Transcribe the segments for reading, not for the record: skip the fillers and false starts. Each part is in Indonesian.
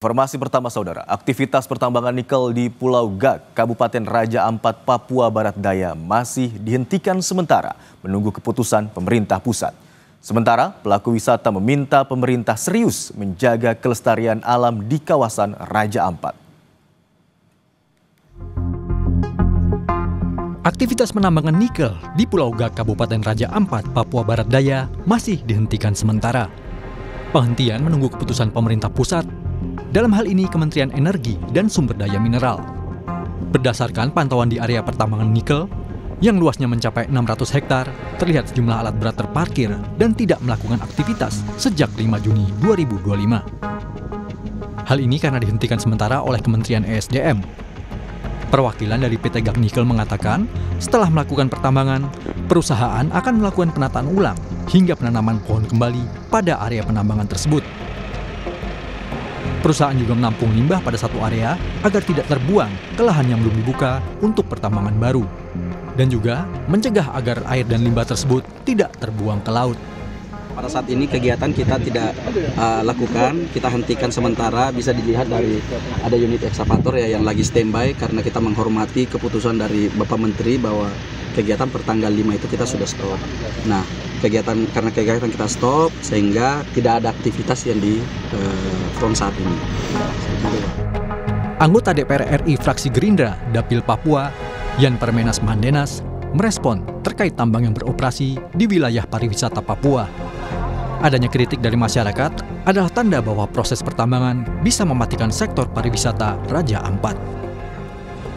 Informasi pertama saudara, aktivitas pertambangan nikel di Pulau Gak, Kabupaten Raja Ampat, Papua Barat Daya masih dihentikan sementara menunggu keputusan pemerintah pusat. Sementara pelaku wisata meminta pemerintah serius menjaga kelestarian alam di kawasan Raja Ampat. Aktivitas penambangan nikel di Pulau Gak, Kabupaten Raja Ampat, Papua Barat Daya masih dihentikan sementara. Penghentian menunggu keputusan pemerintah pusat. Dalam hal ini Kementerian Energi dan Sumber Daya Mineral. Berdasarkan pantauan di area pertambangan nikel, yang luasnya mencapai 600 hektar, terlihat sejumlah alat berat terparkir dan tidak melakukan aktivitas sejak 5 Juni 2025. Hal ini karena dihentikan sementara oleh Kementerian ESDM. Perwakilan dari PT Gak Nikel mengatakan, setelah melakukan pertambangan, perusahaan akan melakukan penataan ulang hingga penanaman pohon kembali pada area penambangan tersebut. Perusahaan juga menampung limbah pada satu area agar tidak terbuang ke lahan yang belum dibuka untuk pertambangan baru. Dan juga mencegah agar air dan limbah tersebut tidak terbuang ke laut. Pada saat ini kegiatan kita tidak lakukan, kita hentikan sementara. Bisa dilihat dari ada unit ekskavator ya yang lagi standby karena kita menghormati keputusan dari Bapak Menteri bahwa kegiatan pertanggal 5 itu kita sudah stop. Nah, karena kegiatan kita stop sehingga tidak ada aktivitas yang di front saat ini. Anggota DPR RI fraksi Gerindra Dapil Papua, Yan Permenas Mandenas, merespon terkait tambang yang beroperasi di wilayah pariwisata Papua. Adanya kritik dari masyarakat adalah tanda bahwa proses pertambangan bisa mematikan sektor pariwisata Raja Ampat.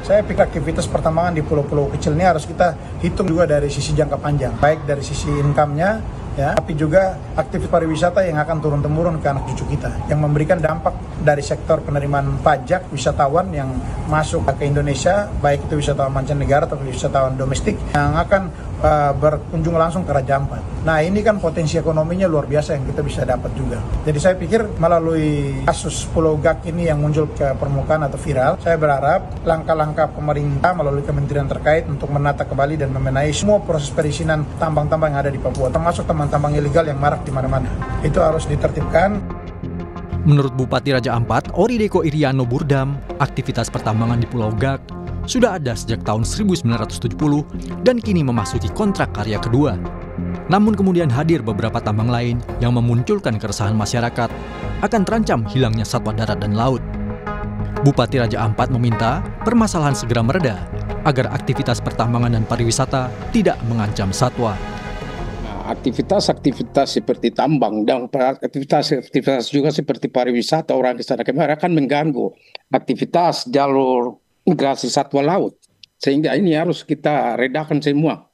Saya pikir aktivitas pertambangan di pulau-pulau kecil ini harus kita hitung juga dari sisi jangka panjang, baik dari sisi income-nya, ya, tapi juga aktivitas pariwisata yang akan turun-temurun ke anak cucu kita, yang memberikan dampak dari sektor penerimaan pajak wisatawan yang masuk ke Indonesia, baik itu wisatawan mancanegara atau wisatawan domestik yang akan berkunjung langsung ke Raja Ampat. Nah, ini kan potensi ekonominya luar biasa yang kita bisa dapat juga. Jadi saya pikir melalui kasus Pulau Gak ini yang muncul ke permukaan atau viral, saya berharap langkah-langkah pemerintah melalui kementerian terkait untuk menata kembali dan membenahi semua proses perizinan tambang-tambang yang ada di Papua, termasuk tambang-tambang ilegal yang marak di mana-mana. Itu harus ditertibkan. Menurut Bupati Raja Ampat, Orideko Iriano Burdam, aktivitas pertambangan di Pulau Gak sudah ada sejak tahun 1970 dan kini memasuki kontrak karya kedua. Namun kemudian hadir beberapa tambang lain yang memunculkan keresahan masyarakat akan terancam hilangnya satwa darat dan laut. Bupati Raja Ampat meminta permasalahan segera mereda agar aktivitas pertambangan dan pariwisata tidak mengancam satwa. Aktivitas seperti tambang dan aktivitas juga seperti pariwisata orang ke sana kemari akan mengganggu aktivitas jalur migrasi satwa laut, sehingga ini harus kita redakan semua.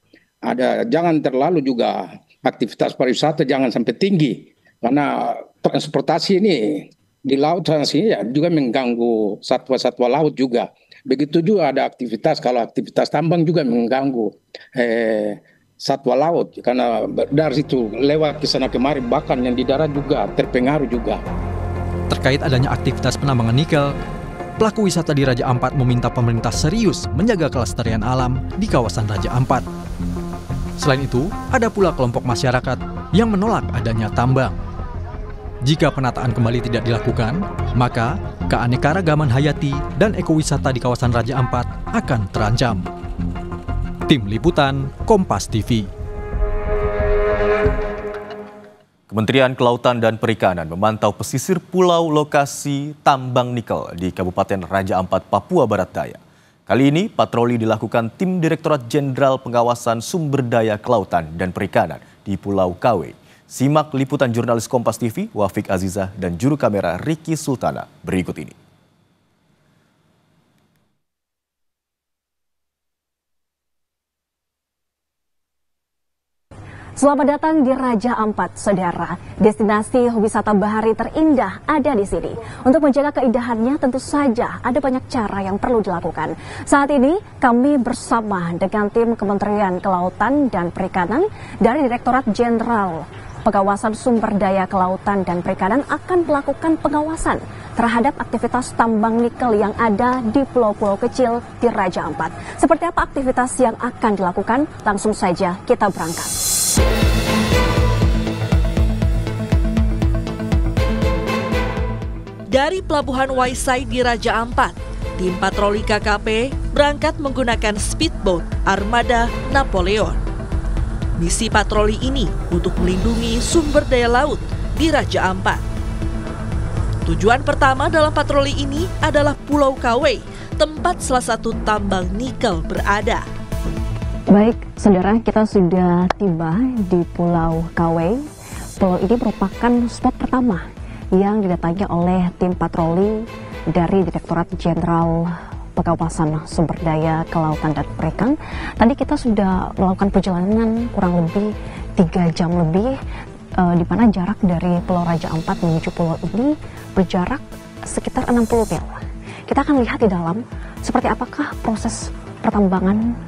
Jangan terlalu juga aktivitas pariwisata jangan sampai tinggi karena transportasi ini di laut ya, juga mengganggu satwa-satwa laut juga. Begitu juga ada aktivitas, kalau aktivitas tambang juga mengganggu satwa laut karena dari situ lewat ke sana kemari, bahkan yang di darat juga terpengaruh juga. Terkait adanya aktivitas penambangan nikel, pelaku wisata di Raja Ampat meminta pemerintah serius menjaga kelestarian alam di kawasan Raja Ampat. Selain itu, ada pula kelompok masyarakat yang menolak adanya tambang. Jika penataan kembali tidak dilakukan, maka keanekaragaman hayati dan ekowisata di kawasan Raja Ampat akan terancam. Tim Liputan, Kompas TV. Kementerian Kelautan dan Perikanan memantau pesisir pulau lokasi tambang nikel di Kabupaten Raja Ampat, Papua Barat Daya. Kali ini patroli dilakukan tim Direktorat Jenderal Pengawasan Sumber Daya Kelautan dan Perikanan di Pulau Kawe. Simak liputan jurnalis Kompas TV, Wafik Azizah dan juru kamera Ricky Sultana berikut ini. Selamat datang di Raja Ampat, saudara. Destinasi wisata bahari terindah ada di sini. Untuk menjaga keindahannya tentu saja ada banyak cara yang perlu dilakukan. Saat ini kami bersama dengan tim Kementerian Kelautan dan Perikanan dari Direktorat Jenderal Pengawasan Sumber Daya Kelautan dan Perikanan akan melakukan pengawasan terhadap aktivitas tambang nikel yang ada di pulau-pulau kecil di Raja Ampat. Seperti apa aktivitas yang akan dilakukan? Langsung saja kita berangkat. Dari Pelabuhan Waisai di Raja Ampat, tim patroli KKP berangkat menggunakan speedboat armada Napoleon. Misi patroli ini untuk melindungi sumber daya laut di Raja Ampat. Tujuan pertama dalam patroli ini adalah Pulau Kawei, tempat salah satu tambang nikel berada. Baik, saudara, kita sudah tiba di Pulau Kawei. Pulau ini merupakan spot pertama yang didatangi oleh tim patroli dari Direktorat Jenderal Pengawasan Sumber Daya Kelautan dan Perikanan. Tadi kita sudah melakukan perjalanan kurang lebih 3 jam lebih, di mana jarak dari Pulau Raja Ampat menuju pulau ini berjarak sekitar 60 mil. Kita akan lihat di dalam seperti apakah proses pertambangan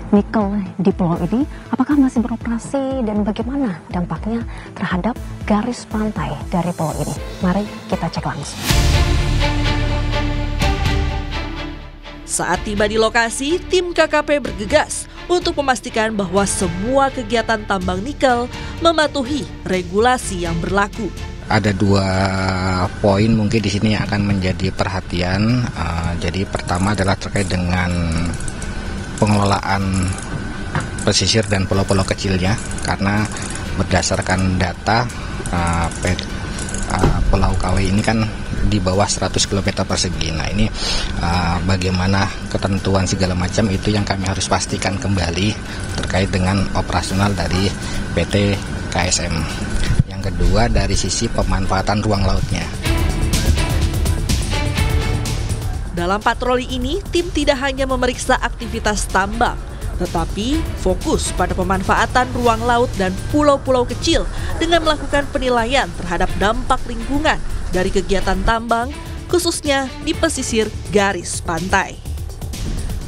nikel di pulau ini, apakah masih beroperasi dan bagaimana dampaknya terhadap garis pantai dari pulau ini. Mari kita cek langsung. Saat tiba di lokasi, tim KKP bergegas untuk memastikan bahwa semua kegiatan tambang nikel mematuhi regulasi yang berlaku. Ada 2 poin mungkin di sini yang akan menjadi perhatian. Jadi pertama adalah terkait dengan pengelolaan pesisir dan pulau-pulau kecilnya, karena berdasarkan data Pulau Kawei ini kan di bawah 100 km persegi. Nah ini bagaimana ketentuan segala macam itu yang kami harus pastikan kembali terkait dengan operasional dari PT KSM. Yang kedua dari sisi pemanfaatan ruang lautnya. Dalam patroli ini, tim tidak hanya memeriksa aktivitas tambang, tetapi fokus pada pemanfaatan ruang laut dan pulau-pulau kecil dengan melakukan penilaian terhadap dampak lingkungan dari kegiatan tambang, khususnya di pesisir garis pantai.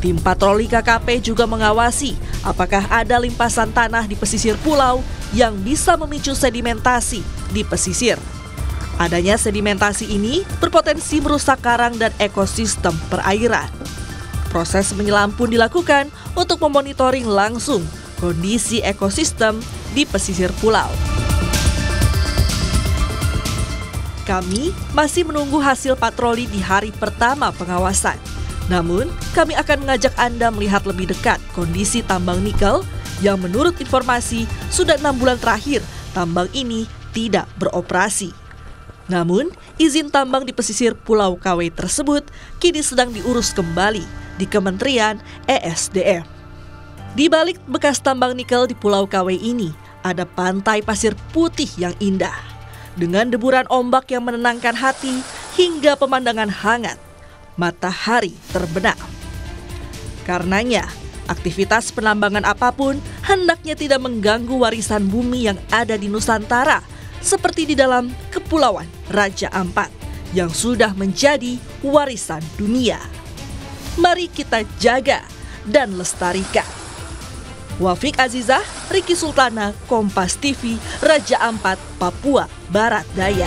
Tim patroli KKP juga mengawasi apakah ada limpasan tanah di pesisir pulau yang bisa memicu sedimentasi di pesisir. Adanya sedimentasi ini berpotensi merusak karang dan ekosistem perairan. Proses menyelam pun dilakukan untuk memonitoring langsung kondisi ekosistem di pesisir pulau. Kami masih menunggu hasil patroli di hari pertama pengawasan. Namun, kami akan mengajak Anda melihat lebih dekat kondisi tambang nikel yang menurut informasi sudah 6 bulan terakhir tambang ini tidak beroperasi. Namun, izin tambang di pesisir Pulau Kawei tersebut kini sedang diurus kembali di Kementerian ESDM. Di balik bekas tambang nikel di Pulau Kawei ini, ada pantai pasir putih yang indah, dengan deburan ombak yang menenangkan hati hingga pemandangan hangat, matahari terbenam. Karenanya, aktivitas penambangan apapun hendaknya tidak mengganggu warisan bumi yang ada di Nusantara, seperti di dalam Kepulauan Raja Ampat yang sudah menjadi warisan dunia. Mari kita jaga dan lestarikan. Wafiq Azizah, Riki Sultana, Kompas TV, Raja Ampat, Papua Barat Daya.